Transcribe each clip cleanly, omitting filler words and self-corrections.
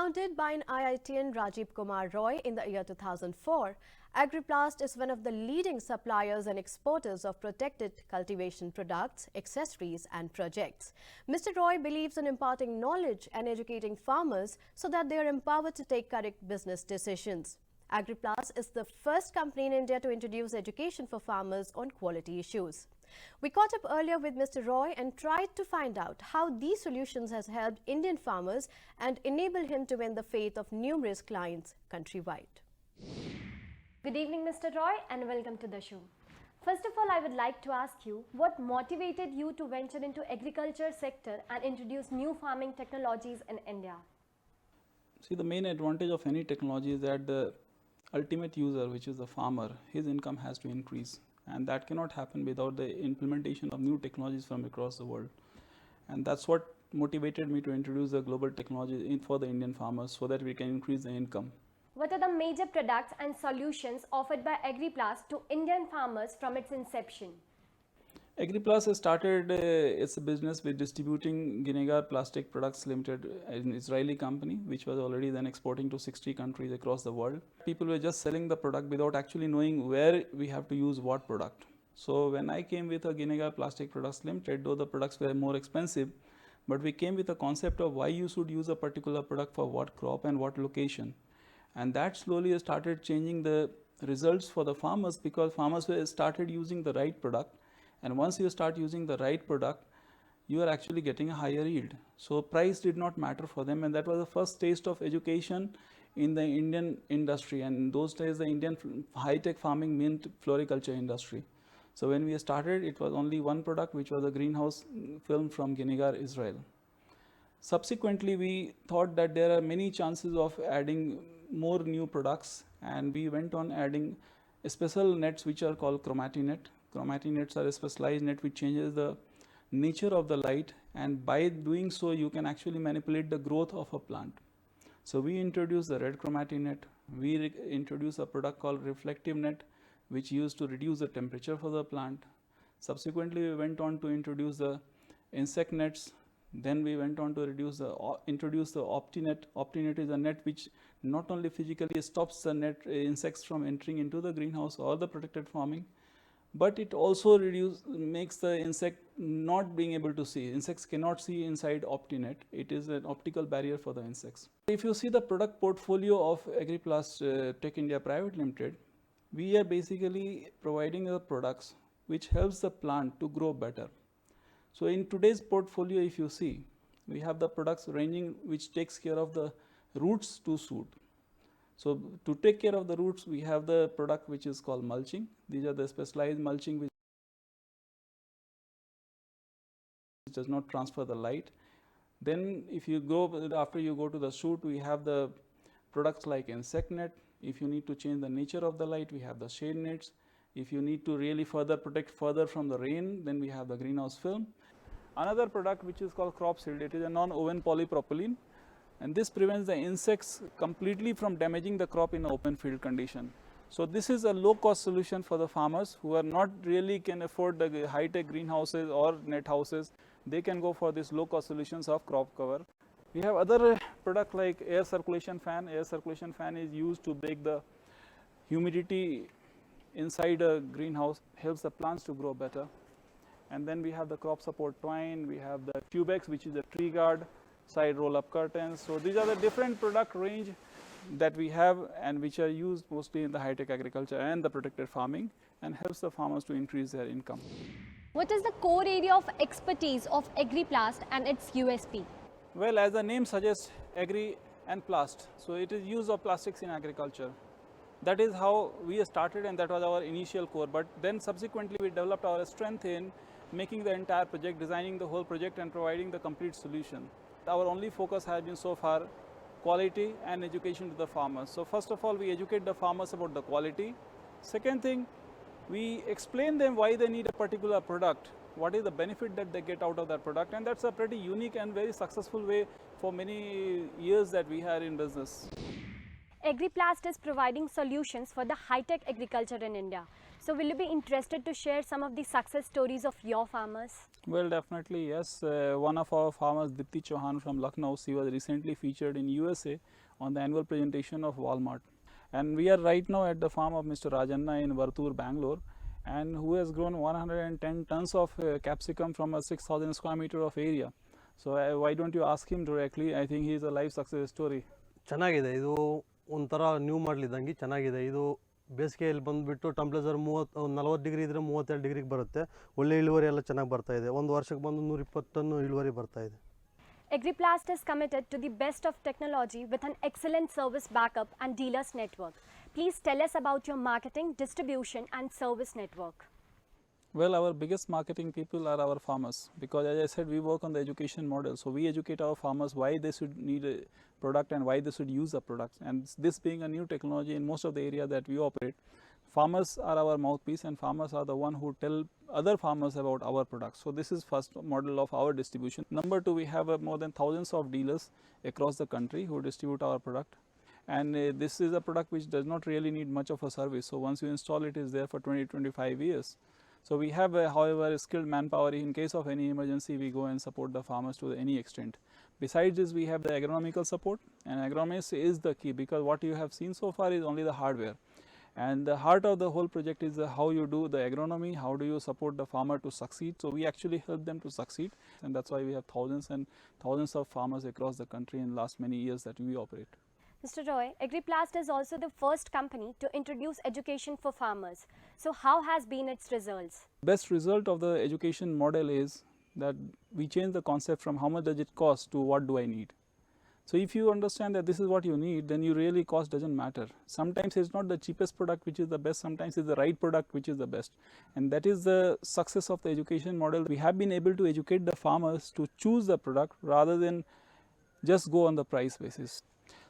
Founded by an IITian Rajeeb Kumar Roy in the year 2004, Agriplast is one of the leading suppliers and exporters of protected cultivation products, accessories and projects. Mr. Roy believes in imparting knowledge and educating farmers so that they are empowered to take correct business decisions. Agriplast is the first company in India to introduce education for farmers on quality issues. We caught up earlier with Mr. Roy and tried to find out how these solutions has helped Indian farmers and enabled him to win the faith of numerous clients countrywide. Good evening, Mr. Roy, and welcome to the show. First of all, I would like to ask you, what motivated you to venture into agriculture sector and introduce new farming technologies in India? See, the main advantage of any technology is that the ultimate user, which is the farmer, his income has to increase. And that cannot happen without the implementation of new technologies from across the world. And that's what motivated me to introduce the global technology for the Indian farmers so that we can increase the income. What are the major products and solutions offered by Agriplast to Indian farmers from its inception? Agriplast has started its business with distributing Ginegar Plastic Products Limited, an Israeli company, which was already then exporting to 60 countries across the world. People were just selling the product without actually knowing where we have to use what product. So when I came with a Ginegar Plastic Products Limited, though the products were more expensive, but we came with a concept of why you should use a particular product for what crop and what location. And that slowly started changing the results for the farmers, because farmers started using the right product. And once you start using the right product, you are actually getting a higher yield. So price did not matter for them, and that was the first taste of education in the Indian industry. And in those days, the Indian high-tech farming meant floriculture industry. So when we started, it was only one product, which was a greenhouse film from Ginegar, Israel. Subsequently, we thought that there are many chances of adding more new products, and we went on adding special nets which are called chromatinet. Chromatinets are a specialized net which changes the nature of the light, and by doing so you can actually manipulate the growth of a plant. So we introduced the red chromatinet. We introduced a product called reflective net, which used to reduce the temperature for the plant. Subsequently, we went on to introduce the insect nets. Then we went on to introduce the OptiNet. OptiNet is a net which not only physically stops the insects from entering into the greenhouse or the protected farming, but it also makes the insect not being able to see. Insects cannot see inside OptiNet. It is an optical barrier for the insects. If you see the product portfolio of Agriplast Tech India Private Limited, we are basically providing the products which helps the plant to grow better. So in today's portfolio, if you see, we have the products ranging which takes care of the roots to shoot. So to take care of the roots, we have the product which is called mulching. These are the specialized mulching which does not transfer the light. Then if you go, after you go to the shoot, we have the products like insect net. If you need to change the nature of the light, we have the shade nets. If you need to really protect further from the rain, then we have the greenhouse film. Another product which is called crop shield. It is a non-woven polypropylene. And this prevents the insects completely from damaging the crop in an open field condition. So this is a low-cost solution for the farmers who are not really can afford the high-tech greenhouses or net houses. They can go for these low-cost solutions of crop cover. We have other product like air circulation fan. Air circulation fan is used to break the humidity inside a greenhouse, helps the plants to grow better. And then we have the crop support twine. We have the Tubex, which is a tree guard, side roll-up curtains. So these are the different product range that we have and which are used mostly in the high-tech agriculture and the protected farming, and helps the farmers to increase their income. What is the core area of expertise of Agriplast and its USP? Well, as the name suggests, agri and plast. So it is use of plastics in agriculture. That is how we started, and that was our initial core. But then subsequently we developed our strength in making the entire project, designing the whole project and providing the complete solution. Our only focus has been so far quality and education to the farmers. So first of all, we educate the farmers about the quality. Second thing, we explain them why they need a particular product, what is the benefit that they get out of that product, and that's a pretty unique and very successful way for many years that we had in business. Agriplast is providing solutions for the high-tech agriculture in India. So will you be interested to share some of the success stories of your farmers? Well, definitely yes. One of our farmers, Pvt Ltd from Lucknow, she was recently featured in USA on the annual presentation of Walmart. And we are right now at the farm of Mr. Rajanna in Vartur, Bangalore, and who has grown 110 tons of capsicum from a 6,000 square meter of area. So why don't you ask him directly? I think he is a life success story. ಚೆನ್ನಾಗಿದೆ ಇದು ಒಂಥರ new model ಇದ್ದಂಗೆ ಚೆನ್ನಾಗಿದೆ ಇದು ಬೇಸಿಗೆಯಲ್ಲಿ ಬಂದುಬಿಟ್ಟು temperature 40 degree ಇದ್ದರೆ 32 ಡಿಗ್ರಿಗೆ ಬರುತ್ತೆ ಒಳ್ಳೆ ಇಳುವರಿ ಎಲ್ಲ ಚೆನ್ನಾಗಿ ಬರ್ತಾ ಇದೆ ಒಂದು ವರ್ಷಕ್ಕೆ ಬಂದು 120 ಟನ್ ಇಳುವರಿ ಬರ್ತಾ ಇದೆ Agriplast is committed to the best of technology with an excellent service backup and dealers network. Please tell us about your marketing, distribution and service network. Well, our biggest marketing people are our farmers, because as I said, we work on the education model. So we educate our farmers why they should need a product and why they should use the product. And this being a new technology in most of the area that we operate, farmers are our mouthpiece and farmers are the one who tell other farmers about our products. So this is first model of our distribution. Number two, we have more than thousands of dealers across the country who distribute our product. And this is a product which does not really need much of a service. So once you install it, is there for 20-25 years. So we have, however, skilled manpower. In case of any emergency, we go and support the farmers to any extent. Besides this, we have the agronomical support, and agronomics is the key, because what you have seen so far is only the hardware. And the heart of the whole project is how you do the agronomy, how do you support the farmer to succeed. So we actually help them to succeed, and that's why we have thousands and thousands of farmers across the country in the last many years that we operate. Mr. Roy, Agriplast is also the first company to introduce education for farmers. So how has been its results? Best result of the education model is that we change the concept from how much does it cost to what do I need. So if you understand that this is what you need, then you really cost doesn't matter. Sometimes it's not the cheapest product which is the best, sometimes it's the right product which is the best. And that is the success of the education model. We have been able to educate the farmers to choose the product rather than just go on the price basis.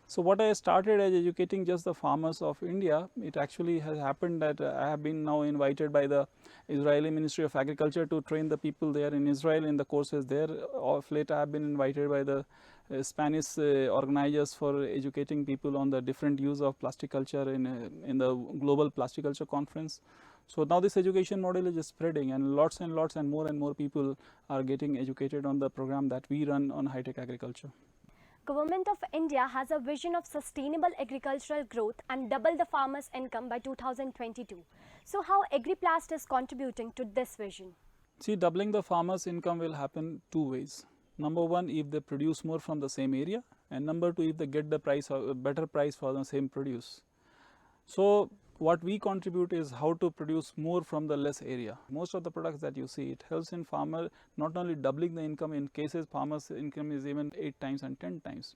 So what I started as educating just the farmers of India, it actually has happened that I have been now invited by the Israeli Ministry of Agriculture to train the people there in Israel in the courses there. Of late I have been invited by the Spanish organizers for educating people on the different use of plastic culture in the global plastic culture conference. So now this education model is spreading, and lots and more people are getting educated on the program that we run on high-tech agriculture. Government of India has a vision of sustainable agricultural growth and double the farmers' income by 2022. So how Agriplast is contributing to this vision? See, doubling the farmers' income will happen two ways. Number one, if they produce more from the same area, and number two, if they get the price, a better price for the same produce. So what we contribute is how to produce more from the less area. Most of the products that you see, it helps in farmer not only doubling the income, in cases farmers' income is even 8 times and 10 times.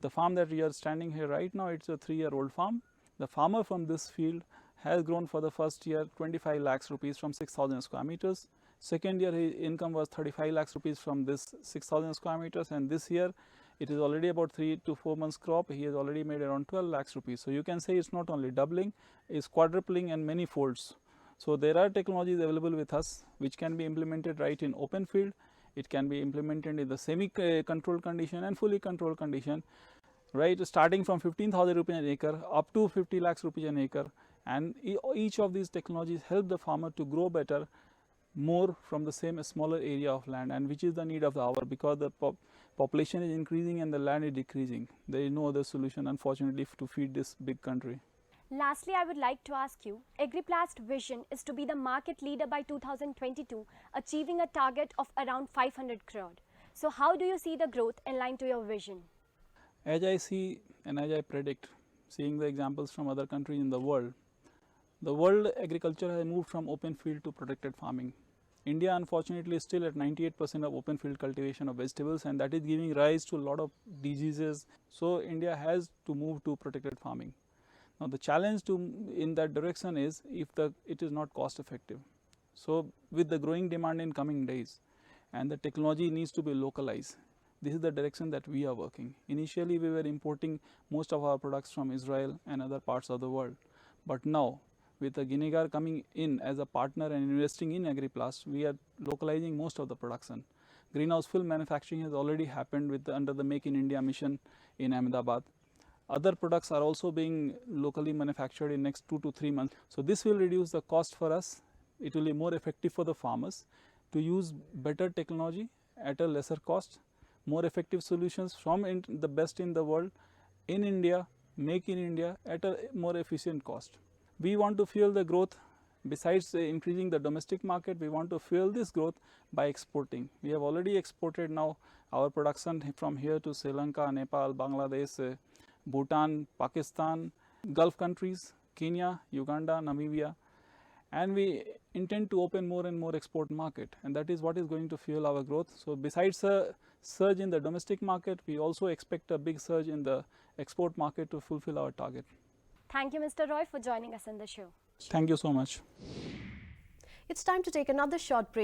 The farm that we are standing here right now, it's a 3-year-old farm. The farmer from this field has grown for the first year 25 lakhs rupees from 6,000 square meters. Second year his income was 35 lakhs rupees from this 6,000 square meters, and this year it is already about 3 to 4 months crop. He has already made around 12 lakhs rupees. So you can say it's not only doubling, it's quadrupling and many folds. So there are technologies available with us which can be implemented right in open field. It can be implemented in the semi-controlled condition and fully controlled condition, right, starting from 15,000 rupees an acre up to 50 lakhs rupees an acre. And each of these technologies help the farmer to grow better, more from the same smaller area of land, and which is the need of the hour, because the population is increasing and the land is decreasing. There is no other solution, unfortunately, to feed this big country. Lastly, I would like to ask you, Agriplast vision is to be the market leader by 2022, achieving a target of around 500 crore. So how do you see the growth in line to your vision? As I see and as I predict, seeing the examples from other countries in the world agriculture has moved from open field to protected farming. India, unfortunately, is still at 98% of open field cultivation of vegetables, and that is giving rise to a lot of diseases. So India has to move to protected farming. Now the challenge in that direction is if it is not cost effective. So with the growing demand in coming days, and the technology needs to be localized, this is the direction that we are working. Initially we were importing most of our products from Israel and other parts of the world, but now with the Ginegar coming in as a partner and investing in Agriplast, we are localizing most of the production. Greenhouse film manufacturing has already happened under the Make in India mission in Ahmedabad. Other products are also being locally manufactured in next 2 to 3 months. So this will reduce the cost for us. It will be more effective for the farmers to use better technology at a lesser cost, more effective solutions from the best in the world in India, make in India at a more efficient cost. We want to fuel the growth. Besides increasing the domestic market, we want to fuel this growth by exporting. We have already exported now our production from here to Sri Lanka, Nepal, Bangladesh, Bhutan, Pakistan, Gulf countries, Kenya, Uganda, Namibia, and we intend to open more and more export market, and that is what is going to fuel our growth. So besides a surge in the domestic market, we also expect a big surge in the export market to fulfill our target. Thank you, Mr. Roy, for joining us on the show. Thank you so much. It's time to take another short break.